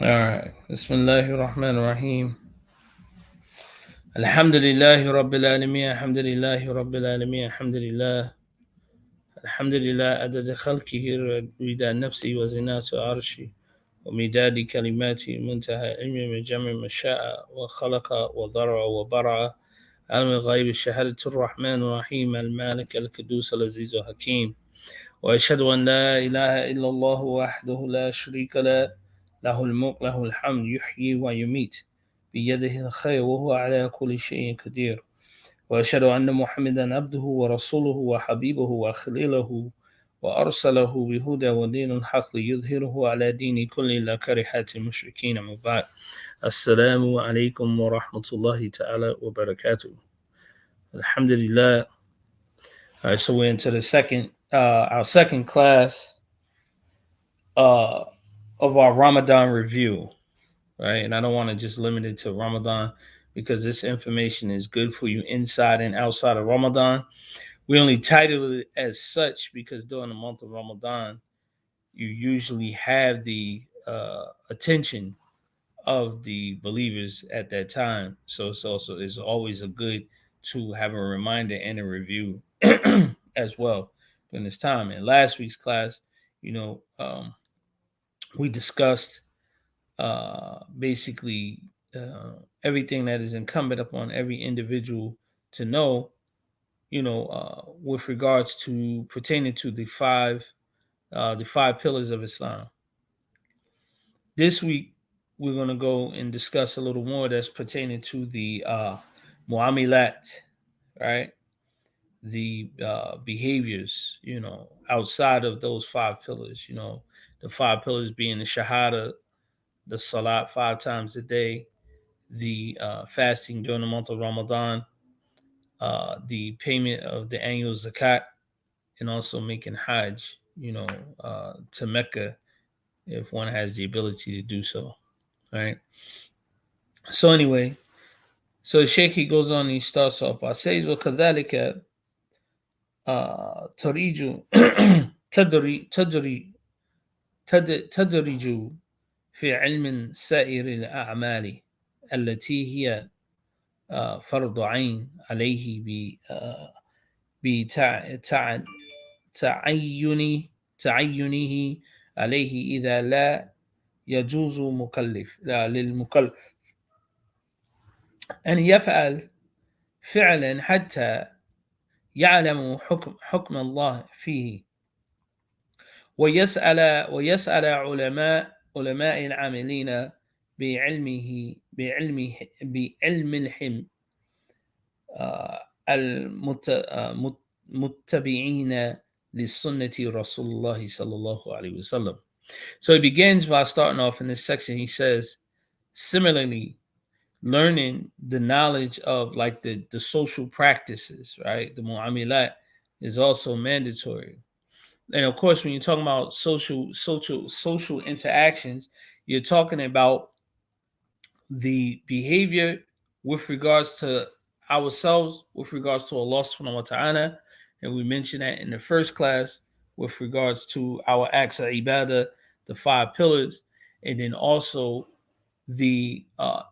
All right. Bismillahir Rahmanir Rahim. Alhamdulillahi Rabbil Alameen. Alhamdulillahi Rabbil Alameen. Alhamdulillah. Alhamdulillah. Adad khalqihi rida nafsi wa zinatu arshi. ومداد كلماته منتهى علم من جمع ما شاء وخلق وضرع وبرع عالم الغيب الشهادة الرحمن الرحيم المالك القدوس العزيز الحكيم وأشهد أن لا إله إلا الله وحده لا شريك له له الملك له الحمد يحيي ويميت بيده الخير وهو على كل شيء قدير وأشهد أن محمدا عبده ورسوله وحبيبه وخليله وأرسله بهدى ودين الحق ليظهره على دين كل لا كرهات المشركين من بعد السلام عليكم ورحمة الله تعالى وبركاته الحمد لله. All right, so we're into the our second class uh, of our Ramadan review, right? And I don't want to just limit it to Ramadan because this information is good for you inside and outside of Ramadan. We only titled it as such because during the month of Ramadan, you usually have the attention of the believers at that time. So it's always a good to have a reminder and a review as well during this time. In last week's class, you know, we discussed basically everything that is incumbent upon every individual to know, with regards to pertaining to the five pillars of Islam. This week, we're going to go and discuss a little more that's pertaining to the muamilat, right? The behaviors, outside of those five pillars, the five pillars being the shahada, the salat 5 times a day, the fasting during the month of Ramadan, the payment of the annual zakat, and also making hajj, to Mecca if one has the ability to do so, right? So anyway, so Sheikh he goes on and he starts off by saying, وَكَذَلِكَ تَرِيجُ تدرج في علم سائر الأعمال التي هي فرض عين عليه بتعين تعينه عليه إذا لا يجوز للمكلف أن يفعل فعلا حتى يعلم حكم الله فيه ويسأل علماء العاملين بعلمهم المتبعين لسنة رسول الله صلى الله عليه وسلم. So he begins by starting off in this section. He says, similarly, learning the knowledge of like the social practices, right? The mu'amilat is also mandatory. And of course, when you're talking about social interactions, you're talking about the behavior with regards to ourselves, with regards to Allah subhanahu wa ta'ala. And we mentioned that in the first class with regards to our acts of ibadah, the five pillars, and then also the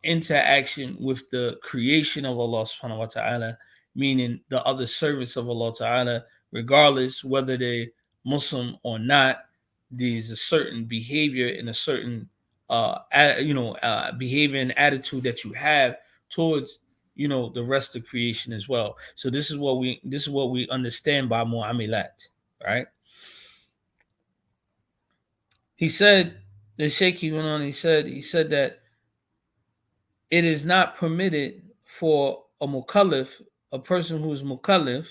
interaction with the creation of Allah subhanahu wa ta'ala, meaning the other servants of Allah ta'ala, regardless whether they're Muslim or not, there's a certain behavior and a certain behavior and attitude that you have towards the rest of creation as well. So this is what we understand by mu'amilat, right? He said, the Sheikh he went on, he said that it is not permitted for a mukallaf, a person who is mukallaf,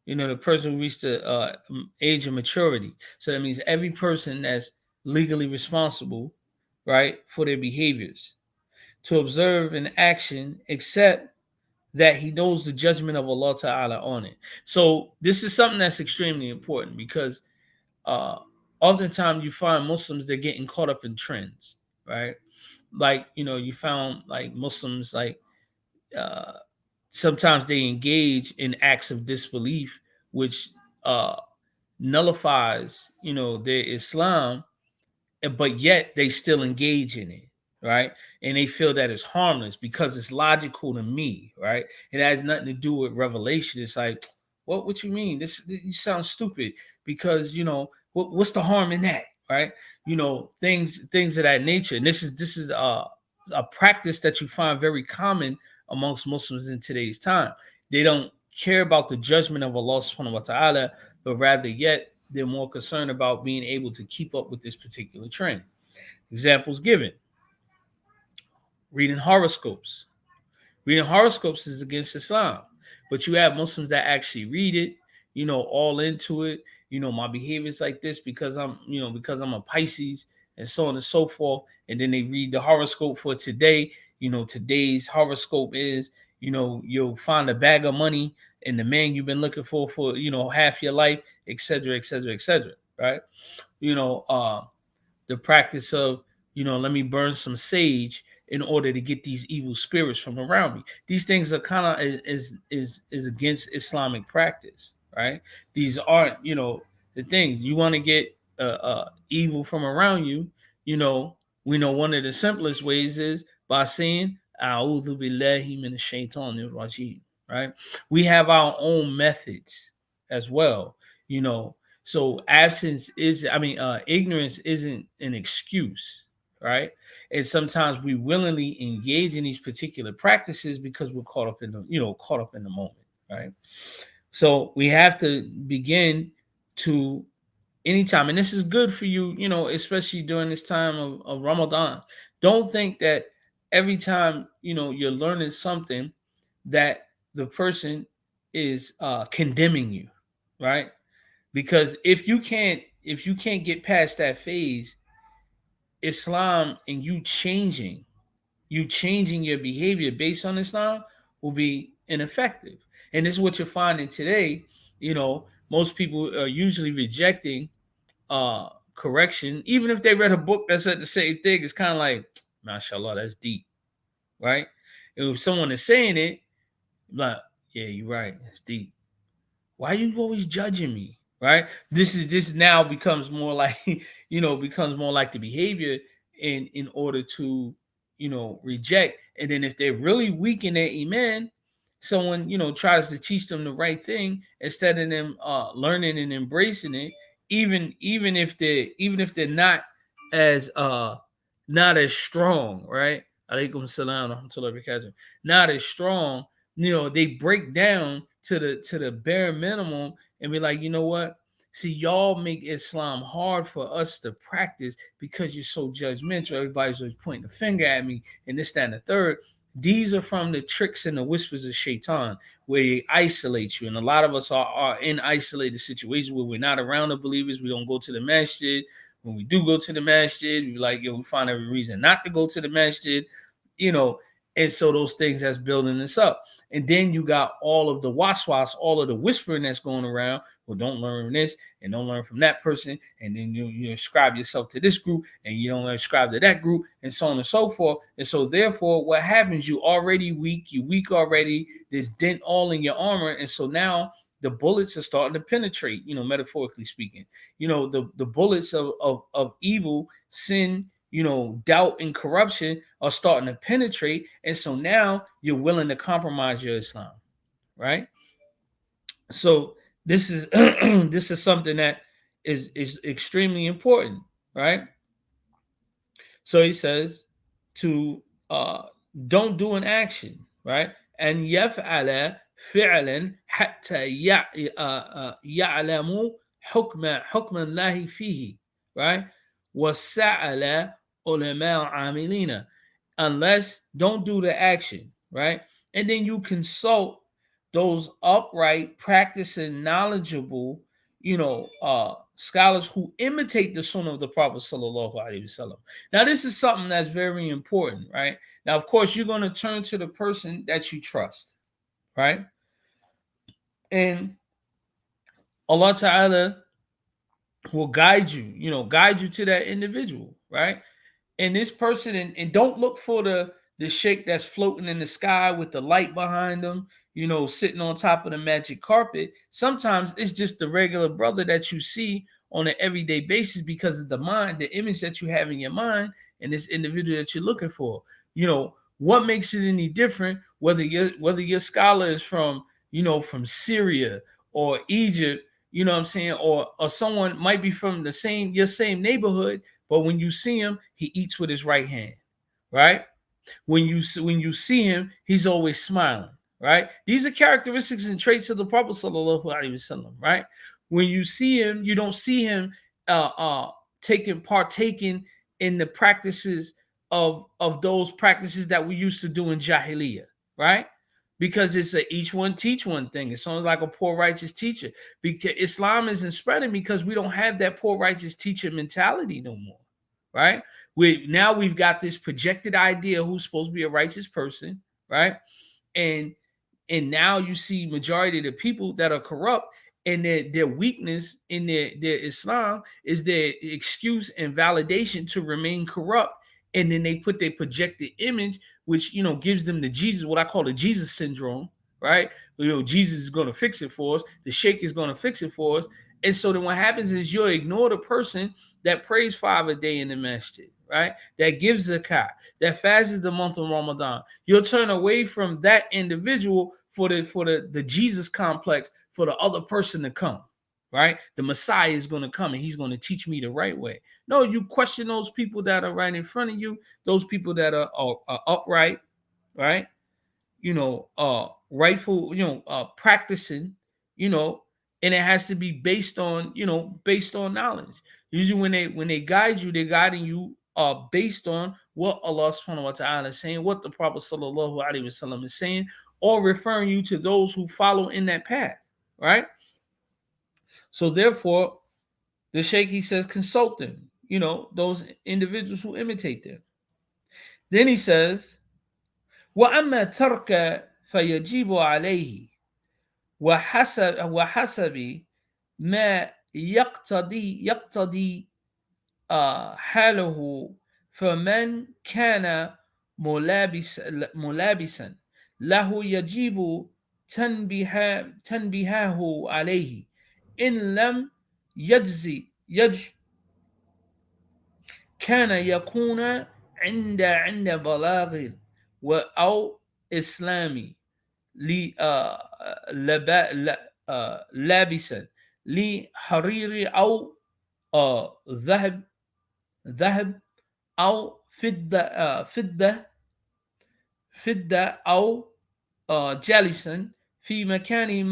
the person who reached the age of maturity. So that means every person that's legally responsible, right, for their behaviors, to observe an action except that he knows the judgment of Allah Ta'ala on it. So this is something that's extremely important because oftentimes you find Muslims, they're getting caught up in trends, right? Like, you found like Muslims, like uh, sometimes they engage in acts of disbelief, which uh, nullifies, their Islam, but yet they still engage in it, right? And they feel that it's harmless because it's logical to me, right? It has nothing to do with revelation. It's like, what you mean? This you sound stupid because what's the harm in that, right? Things of that nature. And this is a practice that you find very common amongst Muslims in today's time. They don't care about the judgment of Allah subhanahu wa ta'ala, but rather yet they're more concerned about being able to keep up with this particular trend. Examples given: reading horoscopes. Reading horoscopes is against Islam, but you have Muslims that actually read it, all into it. My behavior is like this because I'm a Pisces, and so on and so forth. And then they read the horoscope for today. Today's horoscope is, you'll find a bag of money and the man you've been looking for half your life, etc., etc., etc. Right? You know, uh, the practice of, let me burn some sage in order to get these evil spirits from around me. These things are kind of is against Islamic practice, right? These aren't, the things you want to get evil from around you. We know one of the simplest ways is by saying "A'udhu billahi minash shaitanir rajim," right? We have our own methods as well, so ignorance isn't an excuse, right? And sometimes we willingly engage in these particular practices because we're caught up in the moment, right? So we have to begin to anytime, and this is good for you, especially during this time of Ramadan. Don't think that every time you're learning something that the person is condemning you, right? Because if you can't get past that phase, Islam and you changing your behavior based on Islam will be ineffective. And this is what you're finding today. Most people are usually rejecting correction, even if they read a book that said the same thing. It's kind of like, mashallah, that's deep, right? And if someone is saying it, like, yeah, you're right, that's deep. Why are you always judging me, right? This now becomes more like becomes more like the behavior in order to reject. And then if they're really weak in their iman, someone tries to teach them the right thing instead of them learning and embracing it, even if they're not as strong, right? Alaikum salam wa rahmatullahi wa barakatuh. Not as strong, they break down to the bare minimum and be like, you know what? See, y'all make Islam hard for us to practice because you're so judgmental. Everybody's always pointing the finger at me and this, that, and the third. These are from the tricks and the whispers of shaitan, where they isolate you. And a lot of us are in isolated situations where we're not around the believers. We don't go to the masjid. When we do go to the masjid, we find every reason not to go to the masjid, you know. And so those things that's building us up. And then you got all of the waswas, all of the whispering that's going around. Well, don't learn this and don't learn from that person. And then you ascribe yourself to this group and you don't ascribe to that group, and so on and so forth. And so therefore, what happens, you already weak, you weak already, there's dent all in your armor. And so now the bullets are starting to penetrate, metaphorically speaking. The bullets of evil, sin, doubt and corruption are starting to penetrate. And so now you're willing to compromise your Islam, right? So this is this is something that is extremely important, right? So he says to don't do an action, right? And yaf'ala fi'lan hatta ya'lamu hukma Allah fihi, right? Wasa'ala ulama amilina. Unless, don't do the action, right? And then you consult those upright, practicing, knowledgeable, scholars who imitate the Sunnah of the Prophet sallallahu alaihi wasallam. Now, this is something that's very important, right? Now, of course, you're going to turn to the person that you trust, right? And Allah Ta'ala will guide you to that individual, right? And this person, and don't look for the sheikh that's floating in the sky with the light behind them, sitting on top of the magic carpet. Sometimes it's just the regular brother that you see on an everyday basis because of the mind, the image that you have in your mind, and this individual that you're looking for. What makes it any different whether your scholar is from from Syria or Egypt, what I'm saying, or someone might be from your same neighborhood, but when you see him, he eats with his right hand, right? When you see him, he's always smiling, right? These are characteristics and traits of the Prophet sallallahu alaihi wasallam, right? When you see him, you don't see him uh, uh, partaking in the practices of those practices that we used to do in Jahiliyyah, right? Because it's a each one teach one thing. It sounds like a poor righteous teacher. Because Islam isn't spreading because we don't have that poor righteous teacher mentality no more, right? We've got this projected idea who's supposed to be a righteous person, right? And now you see majority of the people that are corrupt, and their weakness in their Islam is their excuse and validation to remain corrupt. And then they put their projected image, which gives them the Jesus, what I call the Jesus syndrome, right? Jesus is going to fix it for us. The Sheikh is going to fix it for us. And so then what happens is you'll ignore the person that prays 5 a day in the masjid, right? That gives zakat, that fasts the month of Ramadan. You'll turn away from that individual for the Jesus complex, for the other person to come, right? The Messiah is going to come and he's going to teach me the right way. No, you question those people that are right in front of you, those people that are upright, right? Rightful, practicing, and it has to be based on knowledge. Usually when they guide you, they're guiding you based on what Allah subhanahu wa ta'ala is saying, what the Prophet sallallahu alaihi wasallam is saying, or referring you to those who follow in that path, right? So therefore, the Shaykh, he says, consult them, those individuals who imitate them. Then he says, وَأَمَّا تَرْكَ فَيَجِيبُ عَلَيْهِ وحسب ما يقتضي حاله. فمن كان ملابسا له يجب تنبيهه عليه. إن لم يجز كان يكون عند بلاغ أو إسلامي لابسا لحرير أو ذهب أو فضة أو جالسا في مكان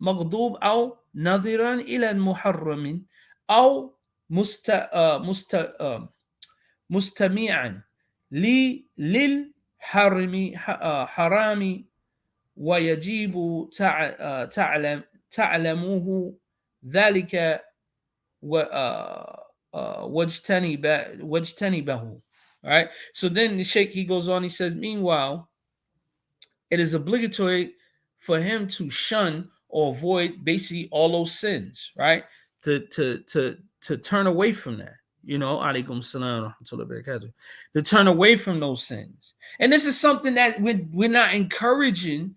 مغضوب أو نظرا إلى المحرم أو مستمعا حرام ويجب تعلمه ذلك واجتنبه. All right. So then the Sheikh, he goes on, he says, meanwhile, it is obligatory for him to shun or avoid basically all those sins, right? To turn away from that. Alaikum salam to turn away from those sins. And this is something that we're not encouraging,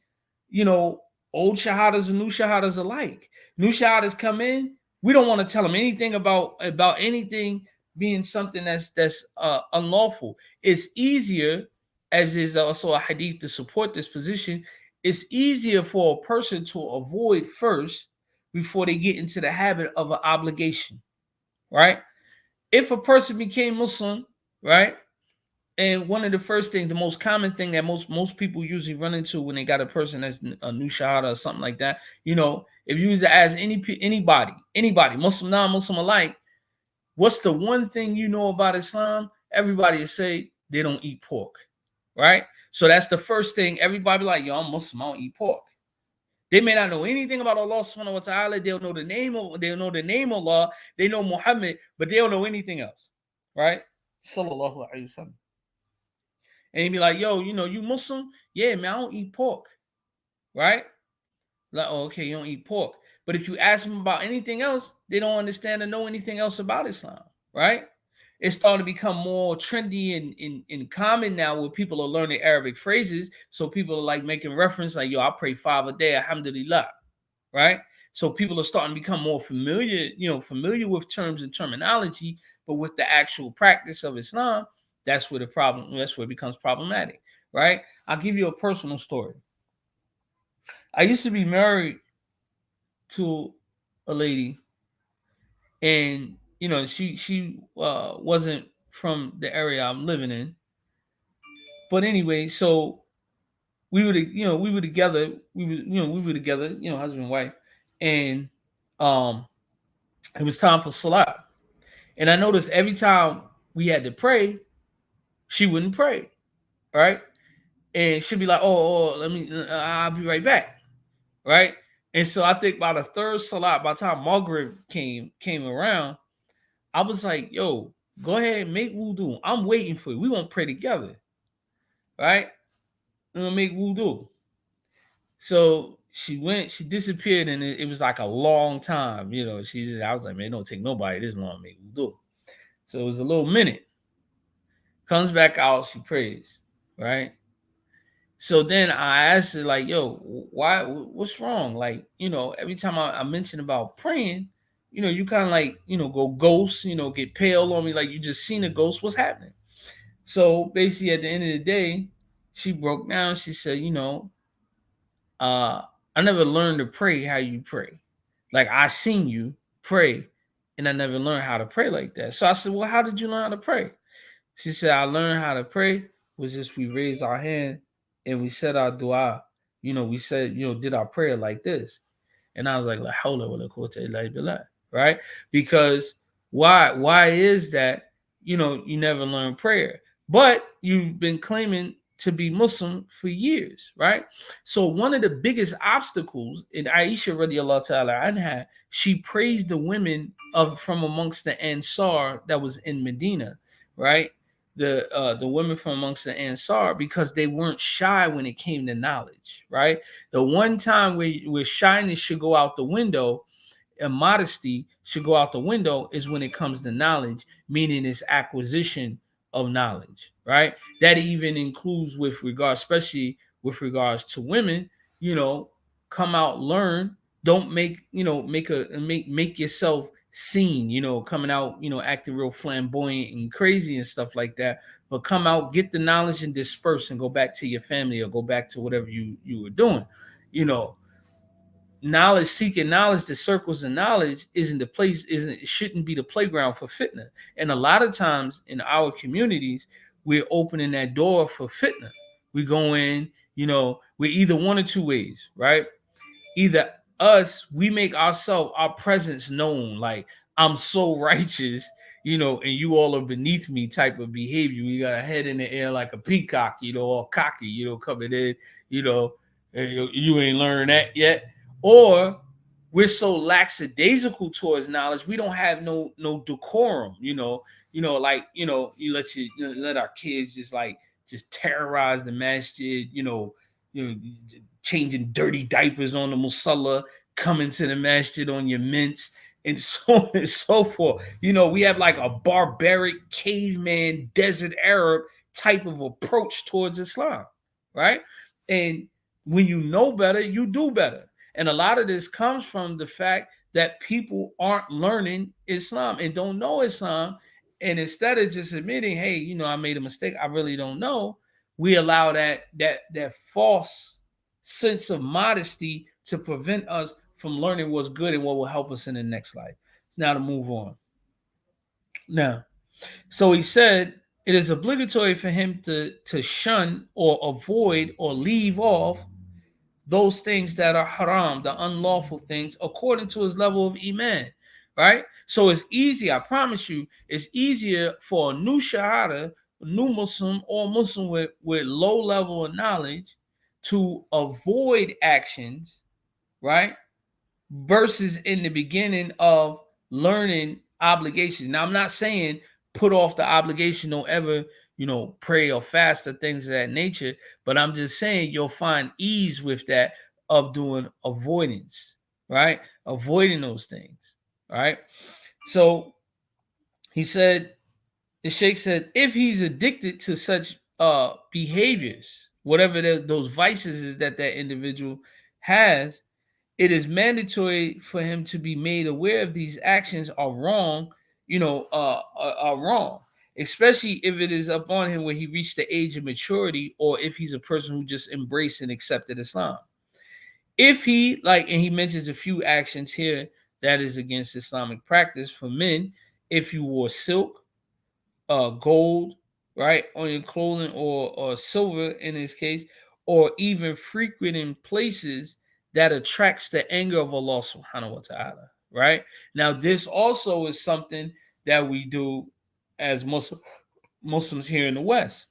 old shahadas and new shahadas alike. New shahadas come in, we don't want to tell them anything about anything being something that's unlawful. It's easier, as is also a hadith to support this position, it's easier for a person to avoid first before they get into the habit of an obligation, right? If a person became Muslim, right, and one of the first things, the most common thing that most people usually run into when they got a person that's a new shahada or something like that, if you was to ask anybody, Muslim, non-Muslim alike, what's the one thing you know about Islam? Everybody will say they don't eat pork, right? So that's the first thing. Everybody like, yo, I'm Muslim, I don't eat pork. They may not know anything about Allah subhanahu wa ta'ala. They'll know the name of Allah. They know Muhammad, but they don't know anything else, right? Sallallahu alaihi wasallam. And he'd be like, yo, you Muslim? Yeah, man, I don't eat pork, right? Like, oh, okay, you don't eat pork. But if you ask them about anything else, they don't understand or know anything else about Islam, right? It's starting to become more trendy and common now where people are learning Arabic phrases. So people are like making reference like, yo, I pray 5 a day, alhamdulillah, right? So people are starting to become more familiar with terms and terminology, but with the actual practice of Islam, that's where it becomes problematic, right? I'll give you a personal story. I used to be married to a lady, and she wasn't from the area I'm living in. But anyway, so we were together, husband and wife, and um it was time for Salah. And I noticed every time we had to pray, she wouldn't pray, right? And she'd be like, "Oh, let me, I'll be right back," right? And so I think by the third Salah, by the time Maghrib came around, I was like, "Yo, go ahead and make wudu. I'm waiting for you. We won't pray together, right? I'm gonna make wudu." So she disappeared, and it was like a long time. I was like, "Man, it don't take nobody this long to make wudu." So it was a little minute. Comes back out, she prays, right? So then I asked her, like, "Yo, why? What's wrong? Like, every time I mention about praying, you kind of like, go ghost, get pale on me, like you just seen a ghost. What's happening?" So basically, at the end of the day, she broke down. She said, I never learned to pray how you pray. Like, I seen you pray, and I never learned how to pray like that. So I said, "Well, how did you learn how to pray?" She said, "I learned how to pray was just we raised our hand and we said our dua. We said, did our prayer like this." And I was like, "La hawla wa la quwwata illa billah," right? Because why is that? You never learn prayer, but you've been claiming to be Muslim for years, right? So one of the biggest obstacles in Aisha radiallahu ta'ala anha, she praised the women from amongst the Ansar that was in Medina, right? The women from amongst the Ansar, because they weren't shy when it came to knowledge, right? The one time where shyness should go out the window and modesty should go out the window is when it comes to knowledge, meaning it's acquisition of knowledge, right? That even includes especially with regards to women, come out, learn, don't make yourself seen, coming out, acting real flamboyant and crazy and stuff like that, but come out, get the knowledge and disperse and go back to your family or go back to whatever you were doing. Knowledge, seeking knowledge, the circles of knowledge it shouldn't be the playground for fitna. And a lot of times in our communities, we're opening that door for fitna. We go in, we're either one or two ways, right? Either we make our presence known, like, I'm so righteous, and you all are beneath me type of behavior. We got a head in the air like a peacock, all cocky, coming in, you ain't learned that yet. Or we're so lackadaisical towards knowledge, we don't have no decorum, you let our kids just terrorize the masjid, changing dirty diapers on the musalla, coming to the masjid on your mints, and so on and so forth. We have like a barbaric caveman desert Arab type of approach towards Islam, right? And when you know better, you do better. And a lot of this comes from the fact that people aren't learning Islam and don't know Islam. And instead of just admitting, "Hey, I made a mistake, I really don't know," we allow that false sense of modesty to prevent us from learning what's good and what will help us in the next life. Now to move on. Now, so he said it is obligatory for him to shun or avoid or leave off those things that are haram, the unlawful things, according to his level of iman, right? So it's easy, I promise you, it's easier for a new shahada, a new Muslim, or Muslim with low level of knowledge to avoid actions, right? Versus in the beginning of learning obligations. Now, I'm not saying put off the obligation, don't ever, pray or fast or things of that nature, but I'm just saying you'll find ease with that of doing avoidance, right? Avoiding those things, right? So he said, the Sheikh said, if he's addicted to such behaviors, whatever those vices is that individual has, it is mandatory for him to be made aware of these actions are wrong, are wrong, especially if it is upon him when he reached the age of maturity, or if he's a person who just embraced and accepted Islam. If he, like, and he mentions a few actions here that is against Islamic practice for men. If you wore silk, gold, right, on your clothing, or silver in this case, or even frequenting places that attracts the anger of Allah subhanahu wa ta'ala, right? Now, this also is something that we do as Muslims here in the West.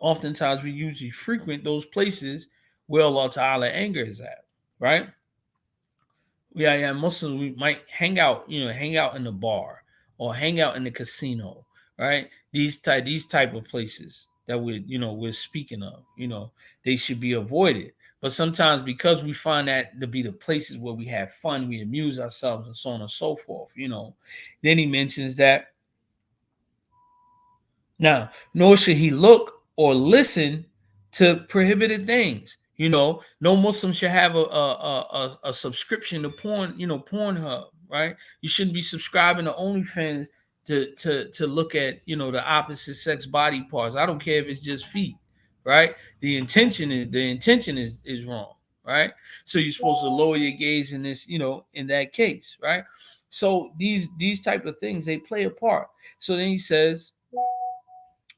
Oftentimes, we usually frequent those places where Allah ta'ala anger is at, right? Yeah, Muslims, we might hang out in the bar or hang out in the casino, right? These type of places that we're speaking of, they should be avoided. But sometimes, because we find that to be the places where we have fun, we amuse ourselves, and so on and so forth, then he mentions that now, nor should he look or listen to prohibited things. No Muslim should have a subscription to porn, Pornhub, right? You shouldn't be subscribing to OnlyFans to look at, the opposite sex body parts. I don't care if it's just feet, right? The intention is wrong, right? So you're supposed to lower your gaze in this, in that case, right? So these type of things, they play a part. So then he says,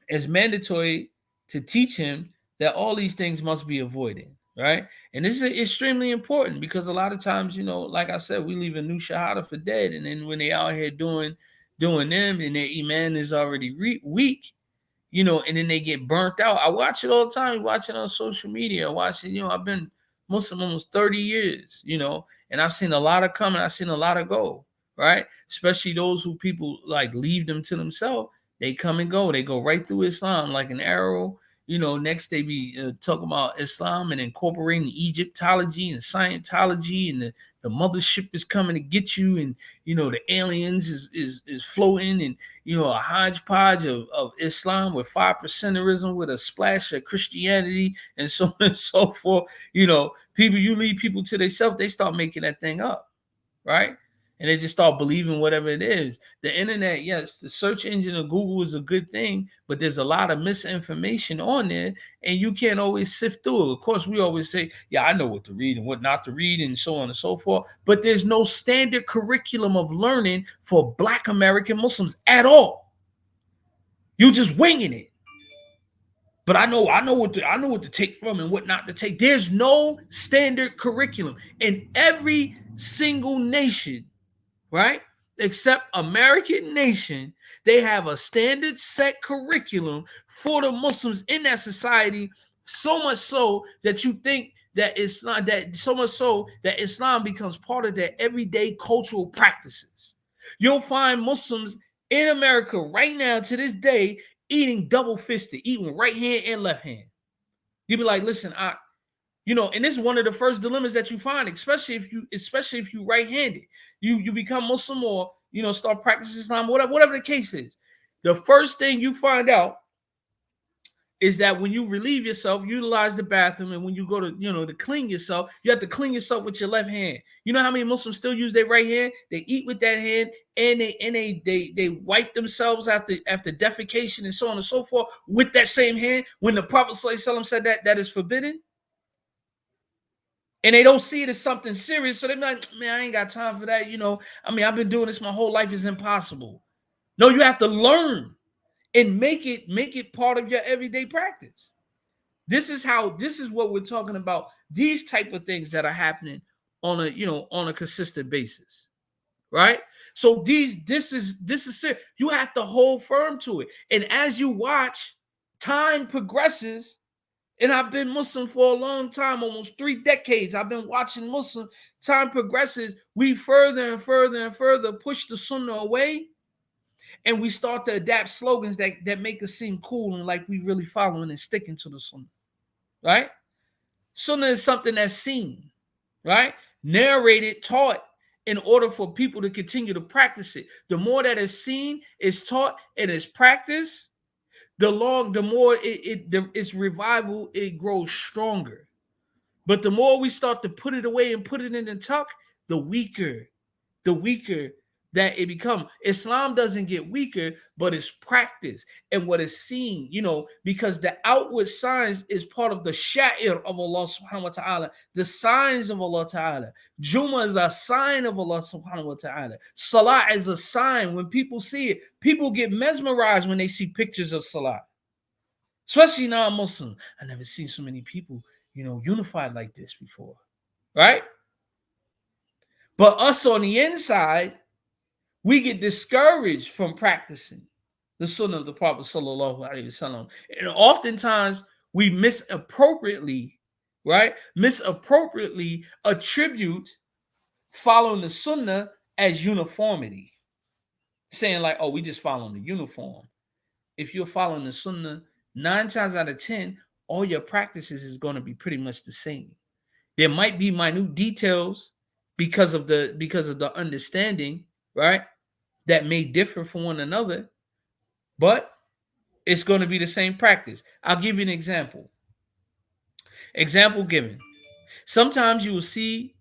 it's mandatory to teach him that all these things must be avoided, right? And this is extremely important, because a lot of times, like I said, we leave a new shahada for dead, and then when they out here doing them, and their iman is already weak, and then they get burnt out. I watch it all the time. Watch it on social media. I watch it. I've been Muslim almost 30 years. And I've seen a lot of come and I've seen a lot of go. Right, especially those who people like leave them to themselves. They come and go. They go right through Islam like an arrow. Next they be talking about Islam and incorporating Egyptology and Scientology, and the mothership is coming to get you, and the aliens is floating, and a hodgepodge of Islam with 5%erism with a splash of Christianity, and so on and so forth. People, you leave people to themselves, they start making that thing up, right? And they just start believing whatever it is. The internet, yes, the search engine of Google is a good thing, but there's a lot of misinformation on there, and you can't always sift through it. Of course, we always say, yeah, I know what to read and what not to read, and so on and so forth. But there's no standard curriculum of learning for Black American Muslims at all. You just winging it. But I know what to take from and what not to take. There's no standard curriculum in every single nation, right? Except American nation, they have a standard set curriculum for the Muslims in that society, so much so that you think that Islam becomes part of their everyday cultural practices. You'll find Muslims in America right now to this day eating double fisted, eating right hand and left hand. You'll be like, listen, and this is one of the first dilemmas that you find, especially if you right-handed. You become Muslim, or start practicing Islam, whatever the case is. The first thing you find out is that when you relieve yourself, utilize the bathroom, and when you go to clean yourself, you have to clean yourself with your left hand. You know how many Muslims still use their right hand? They eat with that hand, and they wipe themselves after defecation and so on and so forth with that same hand. When the Prophet ﷺ said that is forbidden. And they don't see it as something serious. So they're like, man, I ain't got time for that. I've been doing this my whole life. It's impossible. No, you have to learn and make it part of your everyday practice. This is what we're talking about. These type of things that are happening on a consistent basis. Right? So this is serious. You have to hold firm to it. And as you watch, time progresses. And I've been Muslim for a long time, almost 3 decades. I've been watching Muslim. Time progresses. We further and further and further push the Sunnah away. And we start to adapt slogans that make us seem cool and like we really following and sticking to the Sunnah. Right? Sunnah is something that's seen. Right? Narrated, taught, in order for people to continue to practice it. The more that is seen, is taught, and is practiced, the more its revival, it grows stronger. But the more we start to put it away and put it in the tuck, the weaker that it become. Islam doesn't get weaker, but it's practice and what is seen, because the outward signs is part of the sha'ir of Allah subhanahu wa ta'ala, the signs of Allah ta'ala. Juma is a sign of Allah subhanahu wa ta'ala. Salah is a sign. When people see it, people get mesmerized when they see pictures of Salah. Especially non-Muslim. I never seen so many people, unified like this before. Right? But us on the inside, we get discouraged from practicing the Sunnah of the Prophet sallallahu alaihi wasallam, and oftentimes we misappropriately attribute following the Sunnah as uniformity, saying like, "Oh, we just following the uniform." If you're following the Sunnah, 9 times out of 10, all your practices is going to be pretty much the same. There might be minute details because of the understanding, right, that may differ from one another, but it's going to be the same practice. I'll give you an example. Example given. Sometimes you will see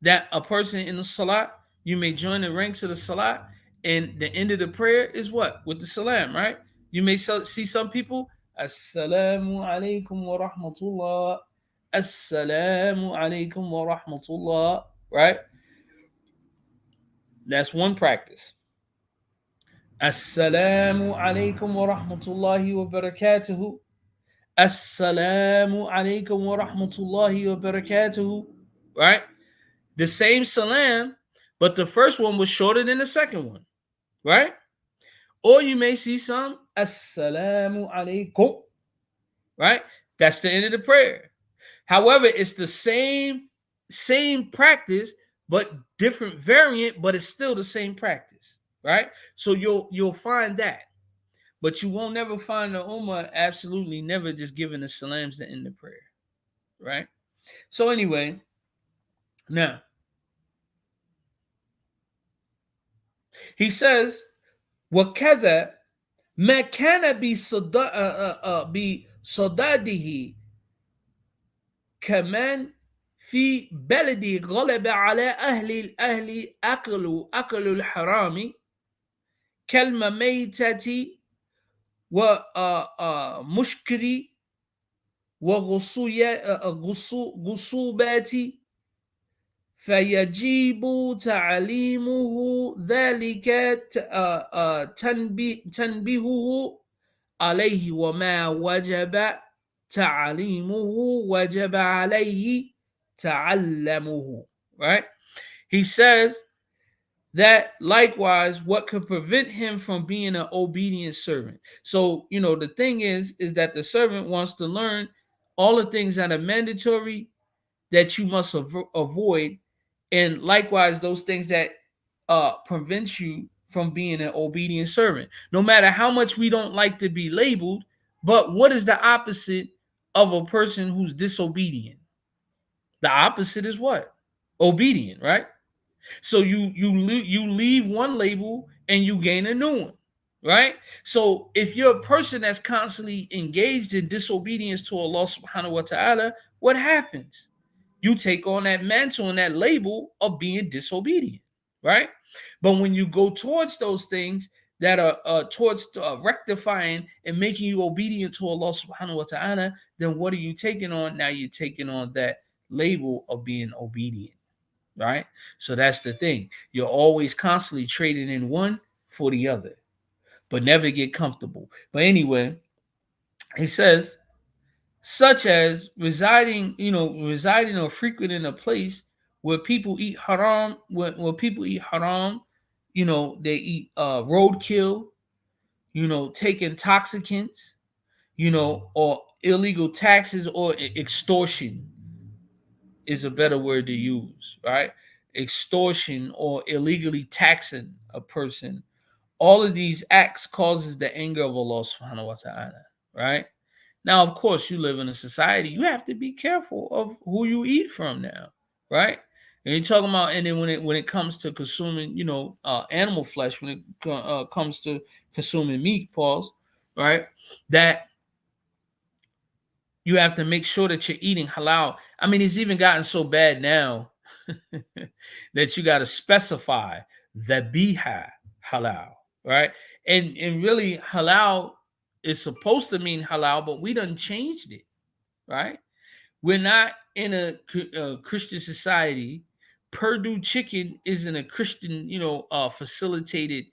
that a person in the salat, you may join the ranks of the salat, and the end of the prayer is what? With the salam, right? You may see some people, Assalamu alaikum wa rahmatullah. Assalamu alaikum wa rahmatullah. Right? That's one practice. Assalamu alaikum wa rahmatullahi wa barakatuhu. Assalamu alaikum wa rahmatullahi wa barakatuhu. Right? The same salam, but the first one was shorter than the second one. Right? Or you may see some Assalamu alaikum. Right? That's the end of the prayer. However, it's the same practice, but different variant, but it's still the same practice. Right? So you'll find that. But you won't never find the Ummah absolutely never just giving the salams to end the prayer. Right? So anyway, now he says, وَكَذَا مَا كَانَ بِصَدَادِهِ كَمَنْ في بلدي غلب على أهل أكل الحرام كالميتة ومشكري وغصوبات فيجب تعليمه ذلك تنبيهه عليه وما وجب تعليمه وجب عليه تعلمه. Right? He says that likewise, what could prevent him from being an obedient servant? So, the thing is that the servant wants to learn all the things that are mandatory that you must avoid, and likewise those things that prevent you from being an obedient servant. No matter how much we don't like to be labeled, but what is the opposite of a person who's disobedient? The opposite is what? Obedient, right? So you leave one label and you gain a new one, right? So if you're a person that's constantly engaged in disobedience to Allah subhanahu wa ta'ala, what happens? You take on that mantle and that label of being disobedient, right? But when you go towards those things that are towards rectifying and making you obedient to Allah subhanahu wa ta'ala, then what are you taking on? Now you're taking on that label of being obedient. Right? So that's the thing. You're always constantly trading in one for the other, but never get comfortable. But anyway, he says, such as residing or frequenting a place where people eat haram, where people eat haram, they eat roadkill, take intoxicants, or illegal taxes or extortion is a better word to use, right? Extortion or illegally taxing a person. All of these acts causes the anger of Allah subhanahu wa ta'ala, right? Now, of course, you live in a society, you have to be careful of who you eat from now, right? And you're talking about, and then when it comes to consuming, animal flesh, when it comes to consuming meat, pause, right? That You have to make sure that you're eating halal. I mean, it's even gotten so bad now that you got to specify dhabiha halal, right? And really, halal is supposed to mean halal, but we done changed it, right? We're not in a Christian society. Purdue Chicken isn't a Christian, facilitated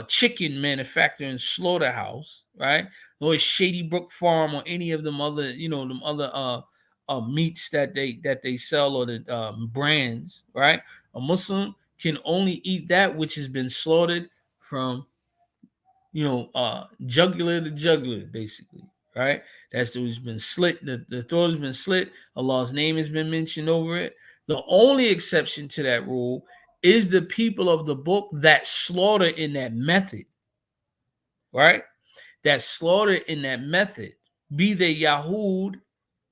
chicken manufacturing slaughterhouse, right? Or Shady Brook Farm or any of them other, them other meats that they sell, or the brands, right? A Muslim can only eat that which has been slaughtered from jugular to jugular, basically, right? That's who's been slit, the throat has been slit, Allah's name has been mentioned over it. The only exception to that rule is the people of the book that slaughter in that method, right? That slaughter in that method, be they Yahud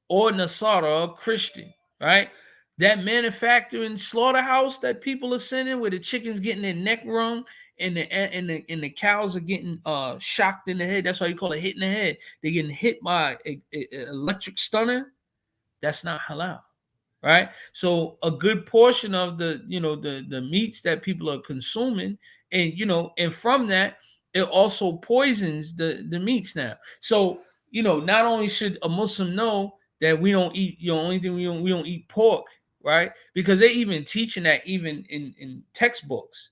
or Nasara or Christian, right? That manufacturing slaughterhouse that people are sending, where the chickens getting their neck wrung and the cows are getting shocked in the head. That's why you call it hit in the head. They're getting hit by an electric stunner. That's not halal, right? So a good portion of the meats that people are consuming, and from that, it also poisons the meats now. So not only should a Muslim know that we don't eat, only thing we don't eat pork, right? Because they even teaching that even in textbooks,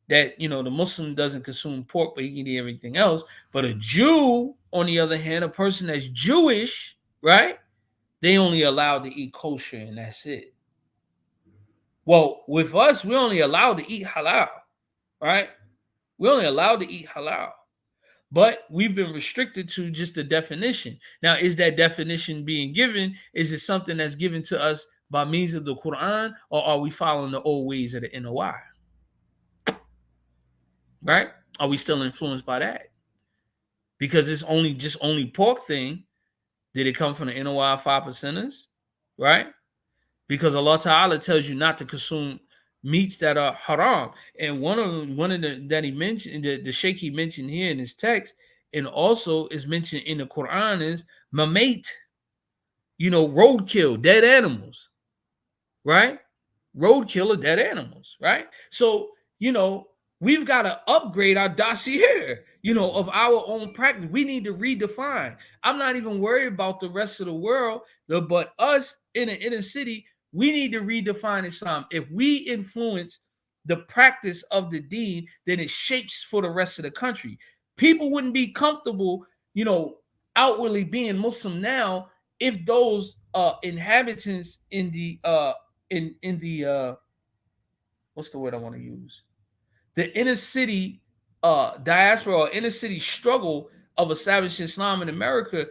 that the Muslim doesn't consume pork, but he can eat everything else. But a Jew, on the other hand, a person that's Jewish, right? They only allowed to eat kosher, and that's it. Well, with us, we're only allowed to eat halal, right? We're only allowed to eat halal. But we've been restricted to just the definition. Now, is that definition being given? Is it something that's given to us by means of the Quran, or are we following the old ways of the NOI? Right? Are we still influenced by that? Because it's only pork thing. Did it come from the NOI 5%ers? Right? Because Allah Ta'ala tells you not to consume meats that are haram. And one of the that he mentioned, the sheikh he mentioned here in his text, and also is mentioned in the Quran, is mamate, roadkill, dead animals, right? Roadkill of dead animals, right? So, we've got to upgrade our dossier, of our own practice. We need to redefine. I'm not even worried about the rest of the world, but us in the inner city, we need to redefine Islam. If we influence the practice of the deen, then it shapes for the rest of the country. People wouldn't be comfortable, outwardly being Muslim now if those inhabitants in the what's the word I want to use? The inner city diaspora or inner city struggle of establishing Islam in America,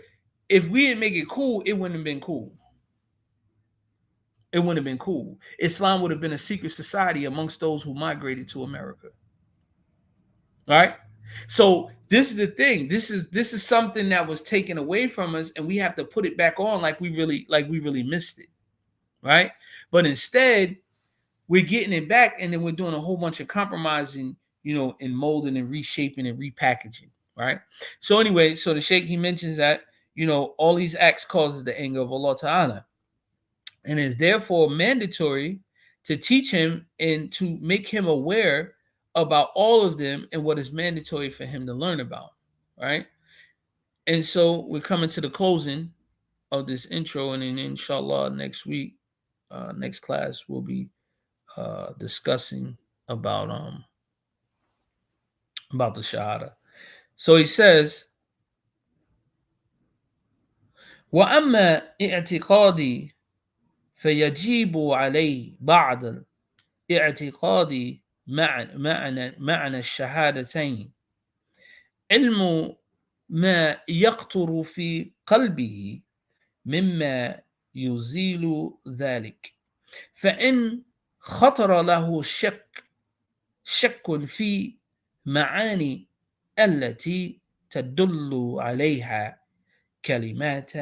if we didn't make it cool, it wouldn't have been cool. It wouldn't have been cool. Islam would have been a secret society amongst those who migrated to America. Right? So this is the thing. This is something that was taken away from us, and we have to put it back on like we really missed it. Right? But instead, we're getting it back, and then we're doing a whole bunch of compromising, and molding and reshaping and repackaging, right? So anyway, so the Sheikh, he mentions that, all these acts causes the anger of Allah Ta'ala, and is therefore mandatory to teach him and to make him aware about all of them and what is mandatory for him to learn about, right? And so we're coming to the closing of this intro, and then inshallah next week, next class, we'll be discussing about the Shahada. So he says, وَأَمَّا اعتقادي فيجب علي بعد الاعتقاد معنى الشهادتين علم ما يقطر في قلبه مما يزيل ذلك، فإن خطر له شك في معاني التي تدل عليها كلمات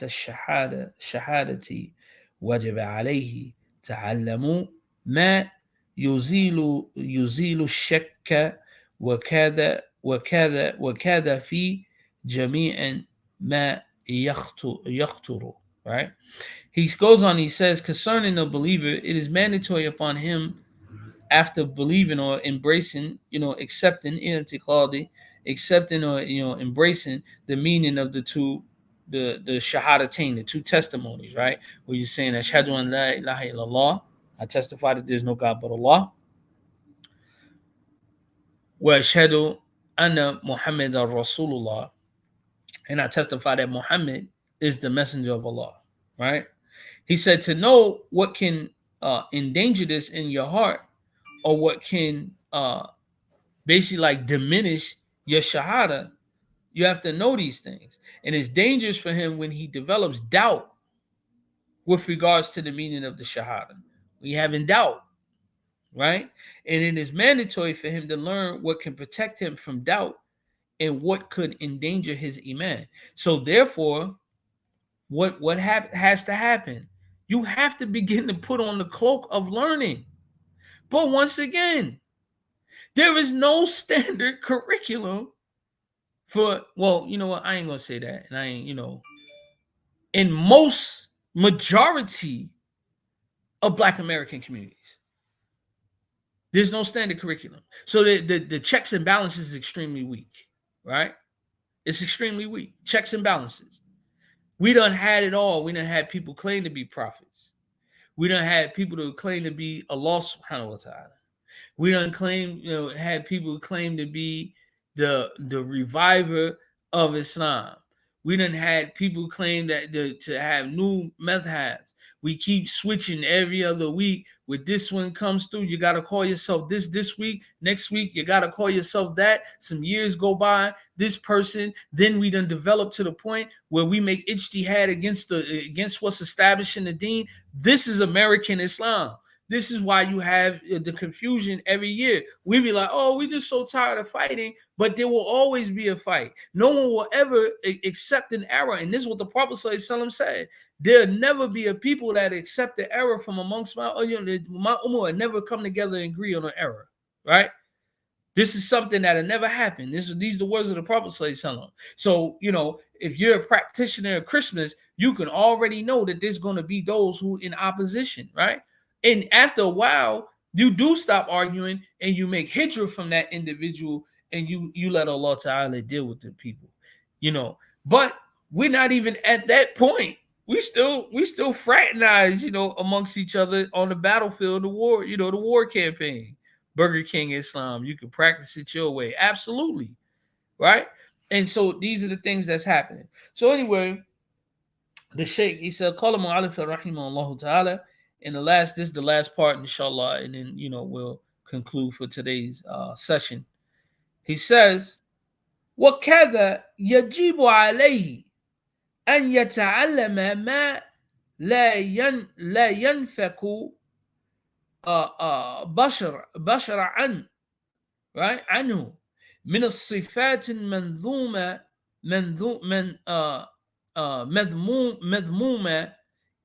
الشهادة وجب عليه تعلم ما يزيل الشك، وكذا في جميع ما يخطر, right? He goes on, he says, concerning the believer, it is mandatory upon him after believing or embracing, accepting i'tiqadi, accepting or embracing the meaning of the two, the shahadatain, the two testimonies, right? Where you're saying ashhadu an la ilaha illallah, I testify that there's no God but Allah, wa ashhadu anna Muhammadan Rasulullah, and I testify that Muhammad is the messenger of Allah, right? He said to know what can endanger this in your heart, or what can basically like diminish your shahada, you have to know these things. And it's dangerous for him when he develops doubt with regards to the meaning of the shahada. We have in doubt, right? And it is mandatory for him to learn what can protect him from doubt and what could endanger his iman. So therefore, what has to happen? You have to begin to put on the cloak of learning. But once again, there is no standard curriculum for, well, you know what? I ain't gonna say that. And I ain't, in most majority of Black American communities, there's no standard curriculum. So the checks and balances is extremely weak, right? It's extremely weak. Checks and balances. We done had it all. We done had people claim to be prophets. We done had people who claim to be Allah subhanahu wa ta'ala. We done claim, had people who claim to be the reviver of Islam. We done had people claim that to have new madhabs. We keep switching every other week. When this one comes through, you got to call yourself this week. Next week, you got to call yourself that. Some years go by, this person. Then we done develop to the point where we make ijtihad against what's established in the deen. This is American Islam. This is why you have the confusion every year. We be like, oh, we just so tired of fighting, but there will always be a fight. No one will ever accept an error. And this is what the Prophet ﷺ said. There'll never be a people that accept the error from amongst my ummah will never come together and agree on an error, right? This is something that'll never happen. These are the words of the Prophet ﷺ. So, if you're a practitioner of Christmas, you can already know that there's going to be those who in opposition, right? And after a while, you do stop arguing and you make hijrah from that individual, and you let Allah Ta'ala deal with the people, But we're not even at that point. We still fraternize, amongst each other on the battlefield, the war, the war campaign. Burger King Islam, you can practice it your way. Absolutely. Right? And so these are the things that's happening. So anyway, the Sheikh, he said, Qala Mu'alif rahimahullah ta'ala. And this is the last part, inshallah, and then we'll conclude for today's session. He says, وَكَذَا يَجِبُ عَلَيْهِ أَنْ يَتَعَلَّمَ مَا لا ينفك بشر عنه من الصفات المنذومة مذمومة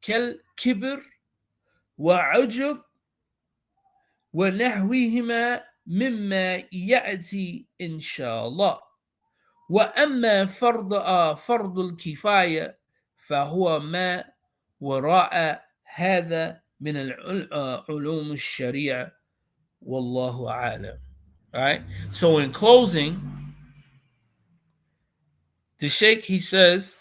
كالكبر وعجب ونحوهما مما يأتي إن شاء الله. وأما فرض الكفاية فهو ما وراء هذا من علوم الشريعة والله أعلم. Right? So in closing, the Sheikh, he says,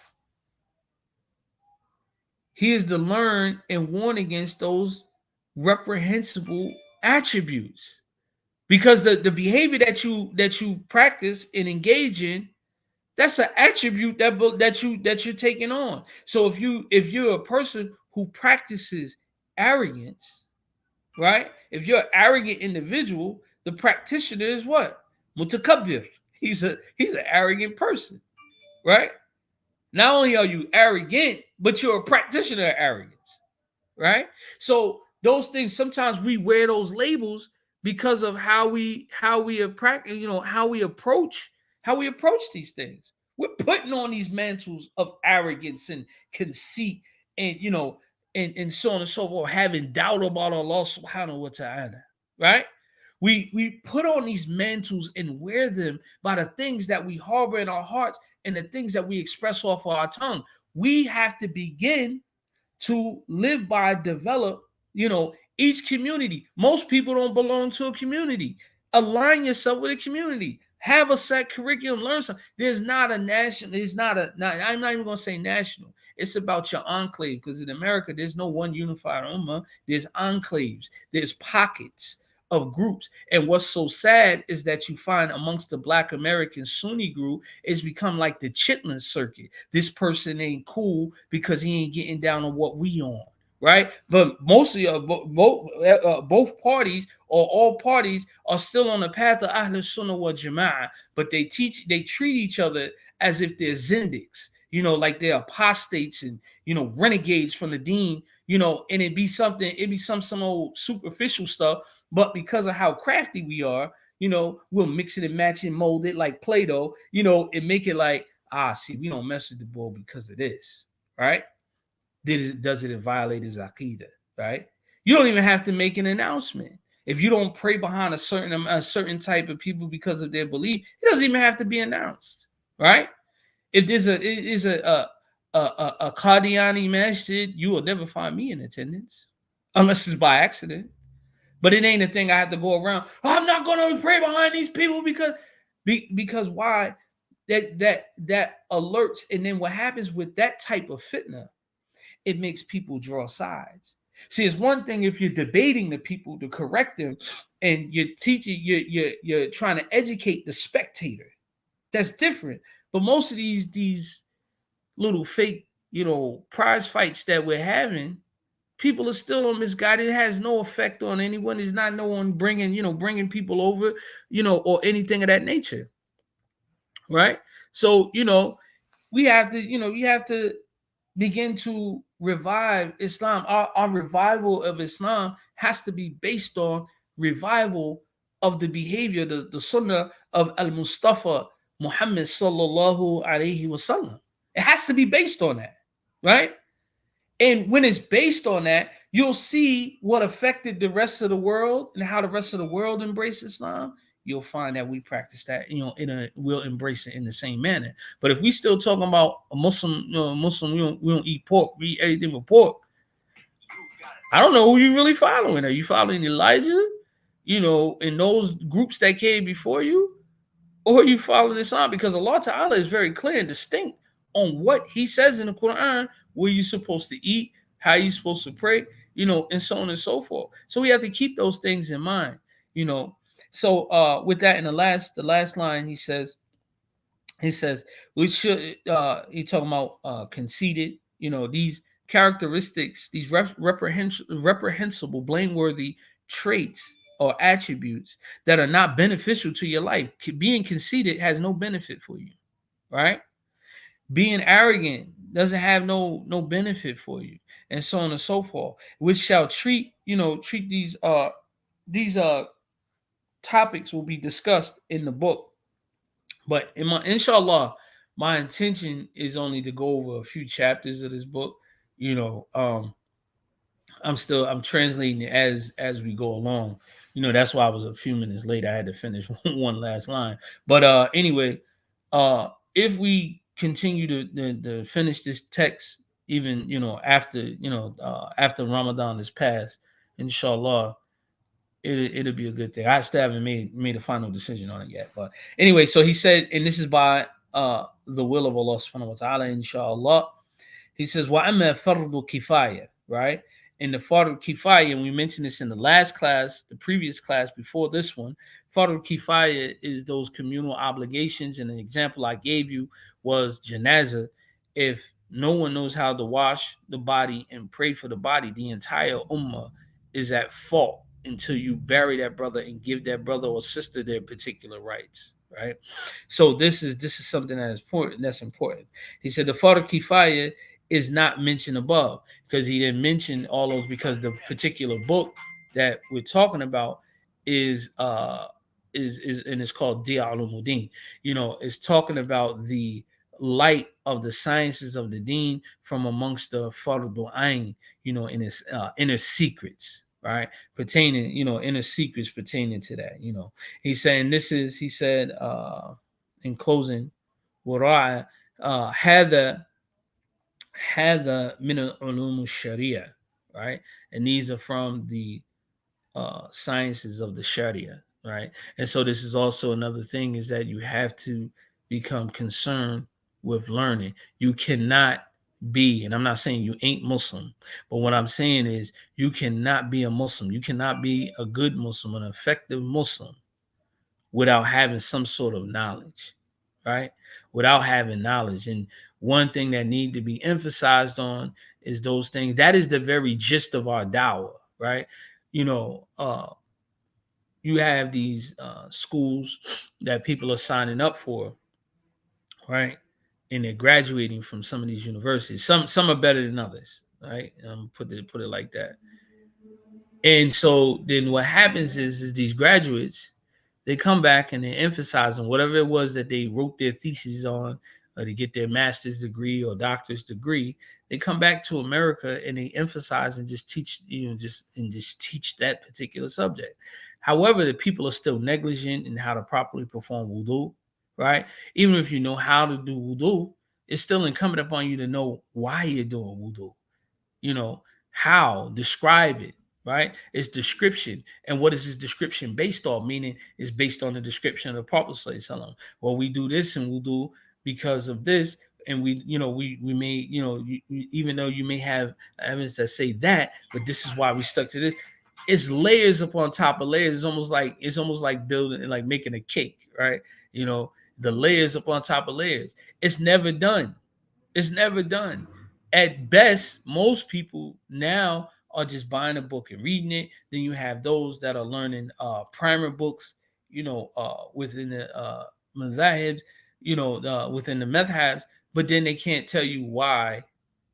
he is to learn and warn against those reprehensible attributes, because the behavior that you practice and engage in, that's an attribute that you're taking on. So if you're a person who practices arrogance, right? If you're an arrogant individual, the practitioner is what? Mutakabbir. He's an arrogant person, right? Not only are you arrogant, but you're a practitioner of arrogance, right? So those things, sometimes we wear those labels because of how we approach these things. We're putting on these mantles of arrogance and conceit, and and so on and so forth, having doubt about Allah subhanahu wa ta'ala, right? We put on these mantles and wear them by the things that we harbor in our hearts and the things that we express off of our tongue. We have to begin to live by, develop, each community. Most people don't belong to a community. Align yourself with a community. Have a set curriculum, learn something. There's not a national, I'm not even going to say national. It's about your enclave, because in America, there's no one unified ummah. There's enclaves, there's pockets of groups. And what's so sad is that you find amongst the Black American Sunni group, it's become like the Chitlin circuit. This person ain't cool because he ain't getting down on what we on, right? But mostly both parties or all parties are still on the path of Ahl Sunnah wal Jama'ah, but they treat each other as if they're zindiks, like they're apostates and renegades from the deen, and it'd be some old superficial stuff. But because of how crafty we are, we'll mix it and match it and mold it like Play-Doh, and make it like, see, we don't mess with the boy because of this, right? Does it violate his aqidah, right? You don't even have to make an announcement. If you don't pray behind a certain type of people because of their belief, it doesn't even have to be announced, right? If there's a Qadiani masjid, you will never find me in attendance unless it's by accident. But it ain't a thing I have to go around. I'm not going to pray behind these people because why? That alerts. And then what happens with that type of fitna, it makes people draw sides. See, it's one thing if you're debating the people to correct them and you're teaching, you're trying to educate the spectator. That's different. But most of these little fake, prize fights that we're having, people are still on misguided. It has no effect on anyone. There's not no one bringing people over, or anything of that nature, right? So, we have to, you have to begin to revive Islam. Our revival of Islam has to be based on revival of the behavior, the Sunnah of Al-Mustafa Muhammad sallallahu alaihi wasallam. It has to be based on that, right? And when it's based on that, you'll see what affected the rest of the world and how the rest of the world embraced Islam. You'll find that we practice that, we'll embrace it in the same manner. But if we still talking about a Muslim, we don't eat pork, we eat everything but pork. I don't know who you really following. Are you following Elijah, in those groups that came before you? Or are you following Islam? Because Allah Ta'ala is very clear and distinct on what he says in the Quran, where you're supposed to eat, how you're supposed to pray, and so on and so forth. So we have to keep those things in mind, So with that, in the last line, he says we should he talking about conceited, these characteristics, these reprehensible, blameworthy traits or attributes that are not beneficial to your life. Being conceited has no benefit for you, right? Being arrogant doesn't have no benefit for you, and so on and so forth. Which shall treat these topics will be discussed in the book. But inshallah, my intention is only to go over a few chapters of this book. I'm translating it as we go along. That's why I was a few minutes late. I had to finish one last line. But anyway, if we continue to finish this text, even after Ramadan is passed, inshallah, it'll be a good thing. I still haven't made a final decision on it yet. But anyway, so he said, and this is by the will of Allah subhanahu wa ta'ala, inshallah. He says, wa amma fardu kifaya, right? In the fardu kifaya, and we mentioned this in the last class, the previous class before this one, fardu kifaya is those communal obligations. And an example I gave you was janazah. If no one knows how to wash the body and pray for the body, the entire ummah is at fault until you bury that brother and give that brother or sister their particular rights, right? So this is something that is important. That's important. He said the fardu kifaya is not mentioned above because he didn't mention all those, because the particular book that we're talking about is and it's called Diya Ulumuddin. It's talking about the light of the sciences of the deen from amongst the fardu ayn, in its inner secrets, right? Pertaining, inner secrets pertaining to that. He's saying he said, in closing, وراء هذا من علوم الشريعة, right? And these are from the sciences of the Sharia, right? And so this is also another thing, is that you have to become concerned with learning. You cannot be, and I'm not saying you ain't Muslim, but what I'm saying is you cannot be a Muslim. You cannot be a good Muslim, an effective Muslim, without having some sort of knowledge, right? Without having knowledge. And one thing that need to be emphasized on is those things. That is the very gist of our dawah, right? You know, you have these schools that people are signing up for, right? And they're graduating from some of these universities. Some are better than others, right? Put it like that. And so then what happens is these graduates, they come back and they emphasize on whatever it was that they wrote their thesis on, to get their master's degree or doctor's degree. They come back to America and they emphasize and just teach, just teach that particular subject. However, the people are still negligent in how to properly perform wudu, right? Even if you know how to do wudu, it's still incumbent upon you to know why you're doing wudu. How, describe it, right? It's description. And what is this description based off? Meaning it's based on the description of the Prophet Sallallahu. Well, we do this and we'll do because of this. And we may, even though you may have evidence that say that, but this is why we stuck to this. It's layers upon top of layers. It's almost like building, like making a cake, right? The layers upon top of layers. It's never done. It's never done. At best, most people now are just buying a book and reading it. Then you have those that are learning primer books, within the madhahibs, within the madhabs, but then they can't tell you why.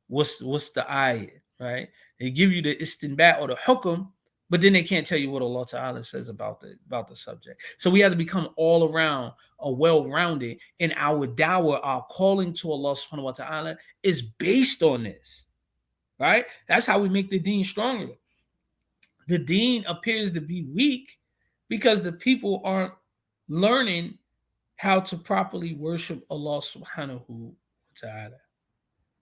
What's the ayat, right? They give you the istinbat or the hukm, but then they can't tell you what Allah Ta'ala says about the subject. So we have to become all around a well-rounded, and our dawah, our calling to Allah Subhanahu wa Ta'ala, is based on this, right? That's how we make the deen stronger. The deen appears to be weak because the people aren't learning how to properly worship Allah Subhanahu wa Ta'ala.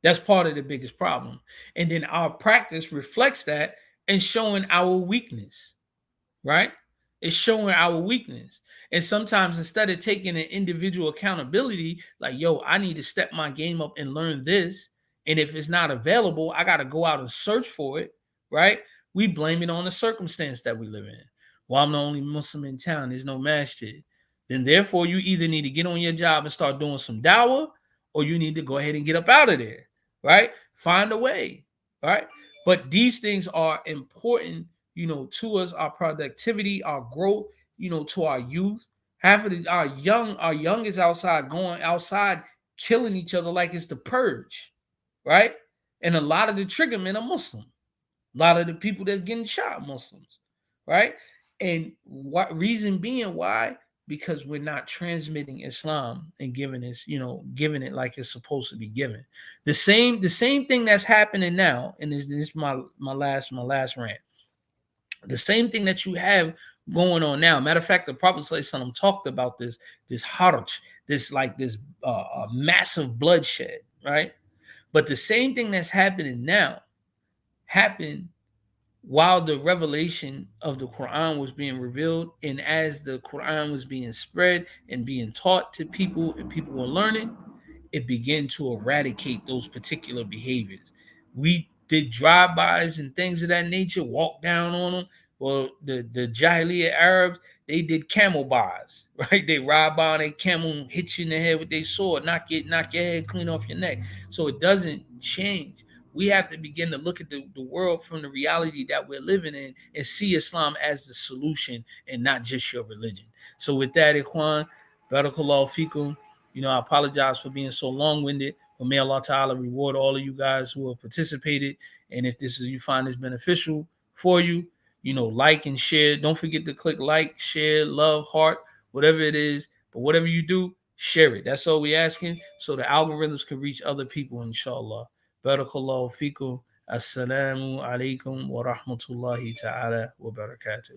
That's part of the biggest problem. And then our practice reflects that and showing our weakness, right? It's showing our weakness. And sometimes instead of taking an individual accountability, like, yo, I need to step my game up and learn this. And if it's not available, I got to go out and search for it, right? We blame it on the circumstance that we live in. Well, I'm the only Muslim in town. There's no masjid. Then therefore, you either need to get on your job and start doing some dawah, or you need to go ahead and get up out of there, right? Find a way, right? But these things are important, to us, our productivity, our growth, to our youth. Half of our young is going outside, killing each other like it's the purge, right? And a lot of the trigger men are Muslim. A lot of the people that's getting shot are Muslims, right? And what reason being why? Because we're not transmitting Islam and giving it like it's supposed to be given. The same thing that's happening now, and this is my last rant. The same thing that you have going on now. Matter of fact, the Prophet ﷺ talked about this harj, this massive bloodshed, right? But the same thing that's happening now happened while the revelation of the Quran was being revealed, and as the Quran was being spread and being taught to people and people were learning, it began to eradicate those particular behaviors. We did drive-bys and things of that nature, walk down on them. Well, the Jahiliyyah Arabs, they did camel bars, right? They ride by on a camel, hit you in the head with their sword, knock your head clean off your neck. So it doesn't change. We have to begin to look at the world from the reality that we're living in and see Islam as the solution and not just your religion. So with that, Ikhwan, barakallahu fikum. I apologize for being so long-winded, but may Allah Ta'ala reward all of you guys who have participated. And if you find this beneficial for you, like and share. Don't forget to click like, share, love, heart, whatever it is. But whatever you do, share it. That's all we're asking, so the algorithms can reach other people, inshallah. Barakallahu fikum. Assalamu alaikum wa rahmatullahi ta'ala wa barakatuh.